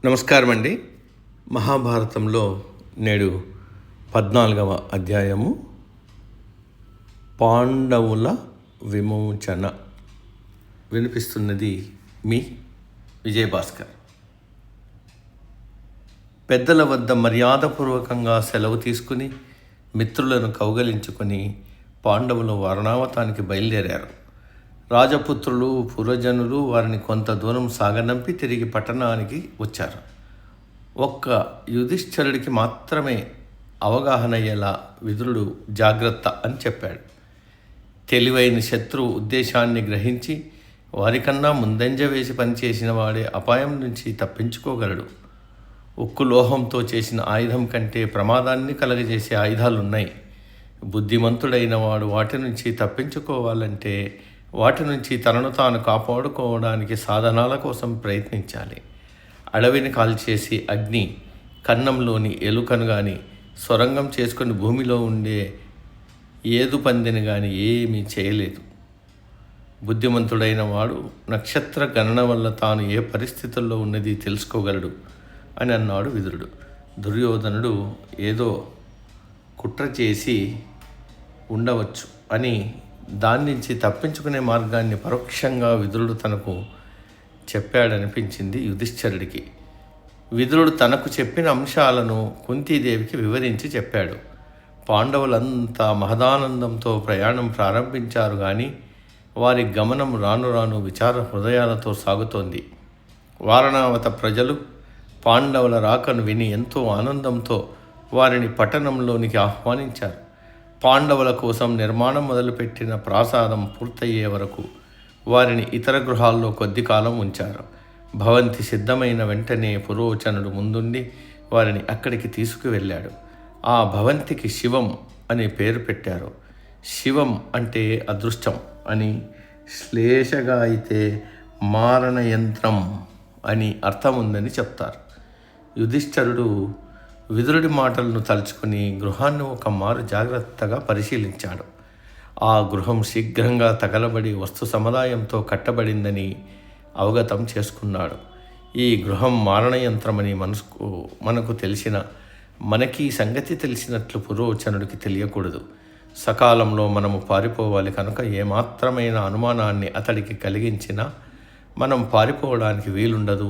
నమస్కారం అండి. మహాభారతంలో నేడు 14వ అధ్యాయము పాండవుల విమోచన వినిపిస్తున్నది మీ విజయభాస్కర్. పెద్దల వద్ద మర్యాదపూర్వకంగా సెలవు తీసుకుని మిత్రులను కౌగలించుకొని పాండవులు వారణావతానికి బయలుదేరారు. రాజపుత్రులు పురజనులు వారిని కొంత దూరం సాగనంపి తిరిగి పట్టణానికి వచ్చారు. ఒక్క యుధిష్ఠిరుడికి మాత్రమే అవగాహన అయ్యేలా విదురుడు జాగ్రత్త అని చెప్పాడు. తెలివైన శత్రువు ఉద్దేశాన్ని గ్రహించి వారికన్నా ముందంజ వేసి పనిచేసిన వాడే అపాయం నుంచి తప్పించుకోగలడు. ఉక్కు లోహంతో చేసిన ఆయుధం కంటే ప్రమాదాన్ని కలగజేసే ఆయుధాలున్నాయి. బుద్ధిమంతుడైన వాడు వాటి నుంచి తప్పించుకోవాలంటే వాటి నుంచి తనను తాను కాపాడుకోవడానికి సాధనాల కోసం ప్రయత్నించాలి. అడవిని కాల్చేసి అగ్ని కన్నంలోని ఎలుకను కానీ సొరంగం చేసుకుని భూమిలో ఉండే ఏదు పందిని కానీ ఏమీ చేయలేదు. బుద్ధిమంతుడైన వాడు నక్షత్ర గణన వల్ల తాను ఏ పరిస్థితుల్లో ఉన్నది తెలుసుకోగలడు అని అన్నాడు విదురుడు. దుర్యోధనుడు ఏదో కుట్ర చేసి ఉండవచ్చు అని దాని నుంచి తప్పించుకునే మార్గాన్ని పరోక్షంగా విదురుడు తనకు చెప్పాడనిపించింది యుధిష్ఠిరుడికి. విదురుడు తనకు చెప్పిన అంశాలను కుంతీదేవికి వివరించి చెప్పాడు. పాండవులంతా మహదానందంతో ప్రయాణం ప్రారంభించారు కానీ వారి గమనం రాను రాను విచార హృదయాలతో సాగుతోంది. వారణావత ప్రజలు పాండవుల రాకను విని ఎంతో ఆనందంతో వారిని పట్టణంలోనికి ఆహ్వానించారు. పాండవుల కోసం నిర్మాణం మొదలుపెట్టిన ప్రాసాదం పూర్తయ్యే వరకు వారిని ఇతర గృహాల్లో కొద్ది కాలం ఉంచారు. భవంతి సిద్ధమైన వెంటనే పురోచనుడు ముందుండి వారిని అక్కడికి తీసుకువెళ్ళాడు. ఆ భవంతికి శివం అనే పేరు పెట్టారు. శివం అంటే అదృష్టం అని, శ్లేషగా అయితే మారణ యంత్రం అని అర్థం ఉందని చెప్తారు. యుధిష్ఠిరుడు విదురుడి మాటలను తలుచుకుని గృహాన్ని ఒక మారు జాగ్రత్తగా పరిశీలించాడు. ఆ గృహం శీఘ్రంగా తగలబడి వస్తు సముదాయంతో కట్టబడిందని అవగతం చేసుకున్నాడు. ఈ గృహం మారణయంత్రమని మనకు తెలిసిన మనకి సంగతి తెలిసినట్లు పురోచనుడికి తెలియకూడదు. సకాలంలో మనము పారిపోవాలి కనుక ఏమాత్రమైన అనుమానాన్ని అతడికి కలిగించినా మనం పారిపోవడానికి వీలుండదు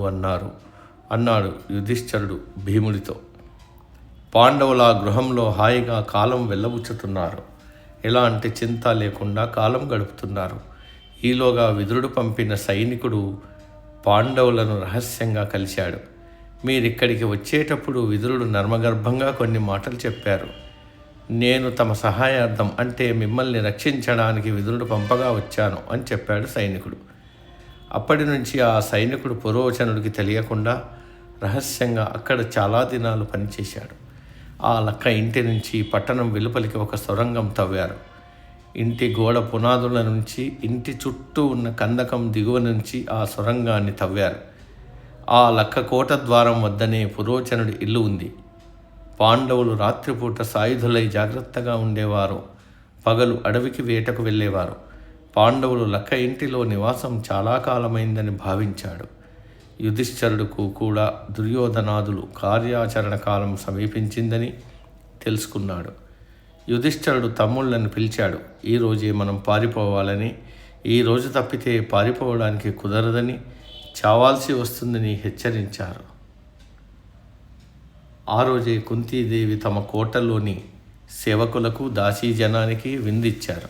అన్నాడు యుధిష్ఠిరుడు భీముడితో. పాండవుల గృహంలో హాయిగా కాలం వెళ్ళబుచ్చుతున్నారు. ఎలాంటి చింత లేకుండా కాలం గడుపుతున్నారు. ఈలోగా విదురుడు పంపిన సైనికుడు పాండవులను రహస్యంగా కలిశాడు. మీరిక్కడికి వచ్చేటప్పుడు విదురుడు నర్మగర్భంగా కొన్ని మాటలు చెప్పారు. నేను తమ సహాయార్థం అంటే మిమ్మల్ని రక్షించడానికి విదురుడు పంపగా వచ్చాను అని చెప్పాడు సైనికుడు. అప్పటి నుంచి ఆ సైనికుడు పురోచనుడికి తెలియకుండా రహస్యంగా అక్కడ చాలా దినాలు పనిచేశాడు. ఆ లక్క ఇంటి నుంచి పట్టణం వెలుపలికి ఒక సొరంగం తవ్వారు. ఇంటి గోడ పునాదుల నుంచి ఇంటి చుట్టూ ఉన్న కందకం దిగువ నుంచి ఆ సొరంగాన్ని తవ్వారు. ఆ లక్క కోట ద్వారం వద్దనే పురోచనుడి ఇల్లు ఉంది. పాండవులు రాత్రిపూట సాయుధులై జాగ్రత్తగా ఉండేవారు. పగలు అడవికి వేటకు వెళ్ళేవారు. పాండవులు లక్క ఇంటిలో నివాసం చాలా కాలమైందని భావించాడు. యుధిష్ఠిరుడుకు కూడా దుర్యోధనాదులు కార్యాచరణ కాలం సమీపించిందని తెలుసుకున్నాడు. యుధిష్ఠిరుడు తమ్ముళ్లను పిలిచాడు. ఈరోజే మనం పారిపోవాలని, ఈరోజు తప్పితే పారిపోవడానికి కుదరదని, చావాల్సి వస్తుందని హెచ్చరించారు. ఆ రోజే కుంతీదేవి తమ కోటలోని సేవకులకు దాసీజనానికి విందిచ్చారు.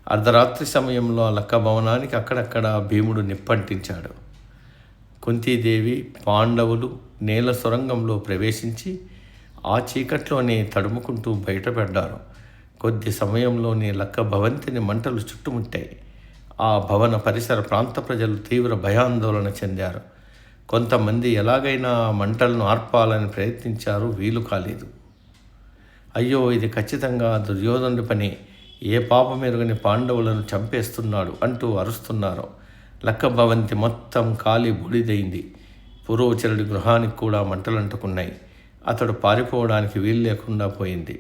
అర్ధరాత్రి సమయంలో లక్క భవనానికి అక్కడక్కడ భీముడు నిప్పంటించాడు. కుంతీదేవి పాండవులు నేల సొరంగంలో ప్రవేశించి ఆ చీకట్లోనే తడుముకుంటూ బయటపడ్డారు. కొద్ది సమయంలోనే లక్క భవంతిని మంటలు చుట్టుముట్టాయి. ఆ భవన పరిసర ప్రాంత ప్రజలు తీవ్ర భయాందోళన చెందారు. కొంతమంది ఎలాగైనా మంటలను ఆర్పాలని ప్రయత్నించారు. వీలు కాలేదు. అయ్యో, ఇది ఖచ్చితంగా దుర్యోధనుడి పని, ఏ పాపమెరుగని పాండవులను చంపేస్తున్నాడు అంటూ అరుస్తున్నారు. లక్క భవంతి మొత్తం కాలి బూడిదైంది. పురోచనుడి గృహానికి కూడా మంటలంటుకున్నాయి. అతడు పారిపోవడానికి వీలు లేకుండా పోయింది.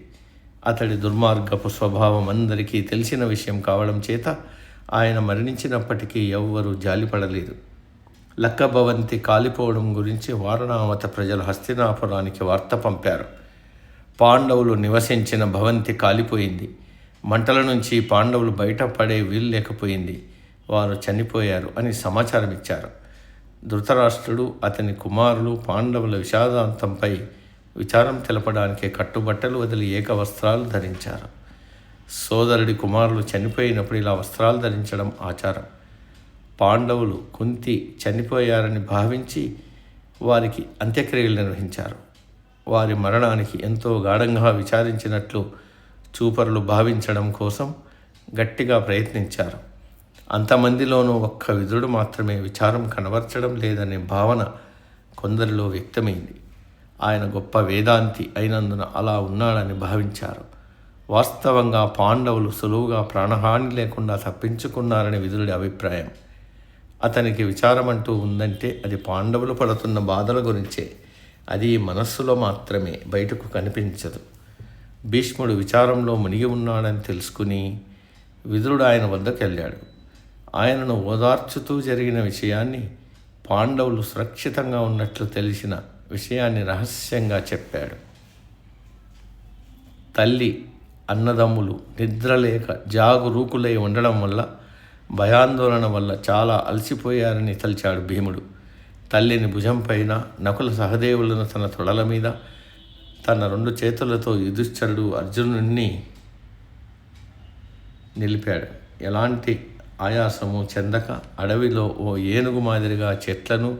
అతడి దుర్మార్గపు స్వభావం అందరికీ తెలిసిన విషయం కావడం చేత ఆయన మరణించినప్పటికీ ఎవ్వరూ జాలిపడలేదు. లక్కభవంతి కాలిపోవడం గురించి వారణావత ప్రజలు హస్తినాపురానికి వార్త పంపారు. పాండవులు నివసించిన భవంతి కాలిపోయింది. మంటల నుంచి పాండవులు బయటపడే వీలు లేకపోయింది. వారు చనిపోయారు అని సమాచారం ఇచ్చారు. ధృతరాష్ట్రుడు, అతని కుమారులు పాండవుల విషాదాంతంపై విచారం తెలపడానికి కట్టుబట్టలు వదిలి ఏకవస్త్రాలు ధరించారు. సోదరుడి కుమారులు చనిపోయినప్పుడు ఇలా వస్త్రాలు ధరించడం ఆచారం. పాండవులు కుంతి చనిపోయారని భావించి వారికి అంత్యక్రియలు నిర్వహించారు. వారి మరణానికి ఎంతో గాఢంగా విచారించినట్లు చూపరులు భావించడం కోసం గట్టిగా ప్రయత్నించారు. అంతమందిలోనూ ఒక్క విదురుడు మాత్రమే విచారం కనబరచడం లేదనే భావన కొందరిలో వ్యక్తమైంది. ఆయన గొప్ప వేదాంతి అయినందున అలా ఉన్నాడని భావించారు. వాస్తవంగా పాండవులు సులువుగా ప్రాణహాని లేకుండా తప్పించుకున్నారని విదురుడి అభిప్రాయం. అతనికి విచారమంటూ ఉందంటే అది పాండవులు పడుతున్న బాధల గురించే. అది మనస్సులో మాత్రమే, బయటకు కనిపించదు. భీష్ముడు విచారంలో మునిగి ఉన్నాడని తెలుసుకుని విదురుడు ఆయన వద్దకు వెళ్ళాడు. ఆయనను ఓదార్చుతూ జరిగిన విషయాన్ని, పాండవులు సురక్షితంగా ఉన్నట్లు తెలిసిన విషయాన్ని రహస్యంగా చెప్పాడు. తల్లి, అన్నదమ్ములు నిద్రలేక జాగురూకులై ఉండడం వల్ల, భయాందోళన వల్ల చాలా అలసిపోయారని తలిచాడు భీముడు. తల్లిని భుజంపైన, నకుల సహదేవులను తన తొడల మీద, తన 2 చేతులతో యుధిష్ఠిరుడు అర్జునుడిని నిలిపాడు. ఎలాంటి ఆయాసము చెందక అడవిలో ఓ ఏనుగు మాదిరిగా చెట్లను,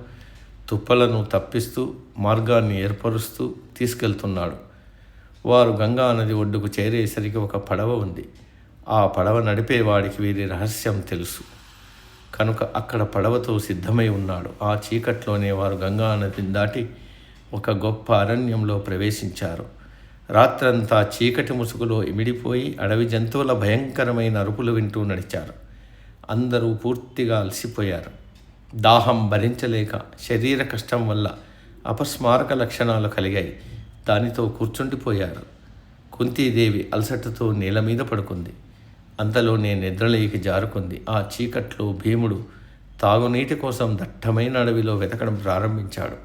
తుప్పలను తప్పిస్తూ మార్గాన్ని ఏర్పరుస్తూ తీసుకెళ్తున్నాడు. వారు గంగా నది ఒడ్డుకు చేరేసరికి ఒక పడవ ఉంది. ఆ పడవ నడిపేవాడికి వీరి రహస్యం తెలుసు కనుక అక్కడ పడవతో సిద్ధమై ఉన్నాడు. ఆ చీకట్లోనే వారు గంగా నదిని దాటి ఒక గొప్ప అరణ్యంలో ప్రవేశించారు. రాత్రంతా చీకటి ముసుగులో ఇమిడిపోయి అడవి జంతువుల భయంకరమైన అరుపులు వింటూ నడిచారు. అందరూ పూర్తిగా అలసిపోయారు. దాహం భరించలేక శరీర కష్టం వల్ల అపస్మారక లక్షణాలు కలిగాయి. దానితో కూర్చుండిపోయారు. కుంతీదేవి అలసటతో నేల మీద పడుకుంది. అంతలోనే నిద్రలేకి జారుకుంది. ఆ చీకట్లో భీముడు తాగునీటి కోసం దట్టమైన అడవిలో వెతకడం ప్రారంభించాడు.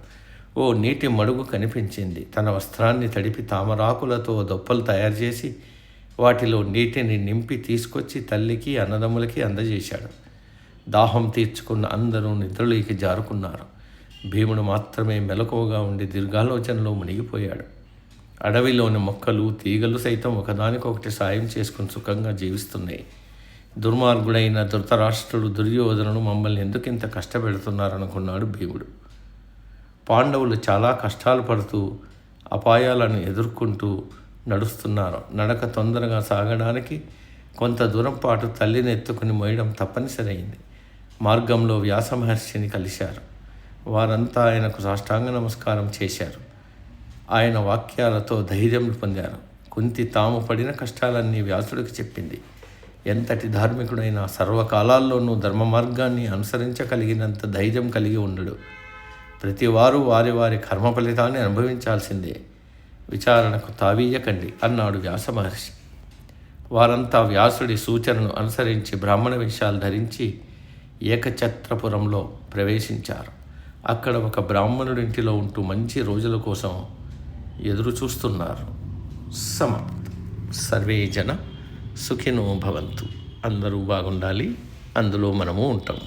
ఓ నీటి మడుగు కనిపించింది. తన వస్త్రాన్ని తడిపి తామరాకులతో దొప్పలు తయారు చేసి వాటిలో నీటిని నింపి తీసుకొచ్చి తల్లికి, అన్నదమ్ములకి అందజేశాడు. దాహం తీర్చుకున్న అందరూ నిద్రలోకి జారుకున్నారు. భీముడు మాత్రమే మెలకువగా ఉండి దీర్ఘాలోచనలో మునిగిపోయాడు. అడవిలోని మొక్కలు, తీగలు సైతం ఒకదానికొకటి సాయం చేసుకుని సుఖంగా జీవిస్తున్నాయి. దుర్మార్గుడైన ధృతరాష్ట్రుడు, దుర్యోధనుడు మమ్మల్ని ఎందుకింత కష్టపెడుతున్నారనుకున్నాడు భీముడు. పాండవులు చాలా కష్టాలు పడుతూ అపాయాలను ఎదుర్కొంటూ నడుస్తున్నారు. నడక తొందరగా సాగడానికి కొంత దూరం పాటు తల్లిని ఎత్తుకుని మోయడం తప్పనిసరి అయింది. మార్గంలో వ్యాస మహర్షిని కలిశారు. వారంతా ఆయనకు సాష్టాంగ నమస్కారం చేశారు. ఆయన వాక్యాలతో ధైర్యం పొందారు. కుంతి తాము పడిన కష్టాలన్నీ వ్యాసుడికి చెప్పింది. ఎంతటి ధార్మికుడైనా సర్వకాలాల్లోనూ ధర్మ మార్గాన్ని అనుసరించగలిగినంత ధైర్యం కలిగి ఉండడు. ప్రతివారు వారి వారి కర్మ ఫలితాన్ని అనుభవించాల్సిందే. విచారణకు తావీయకండి అన్నాడు వ్యాస మహర్షి. వారంతా వ్యాసుడి సూచనను అనుసరించి బ్రాహ్మణ వేషాలు ధరించి ఏకఛత్రపురంలో ప్రవేశించారు. అక్కడ ఒక బ్రాహ్మణుడింటిలో ఉంటూ మంచి రోజుల కోసం ఎదురు చూస్తున్నారు. సమాప్తం. సర్వే జన సుఖినో భవంతు. అందరూ బాగుండాలి, అందులో మనము ఉంటాము.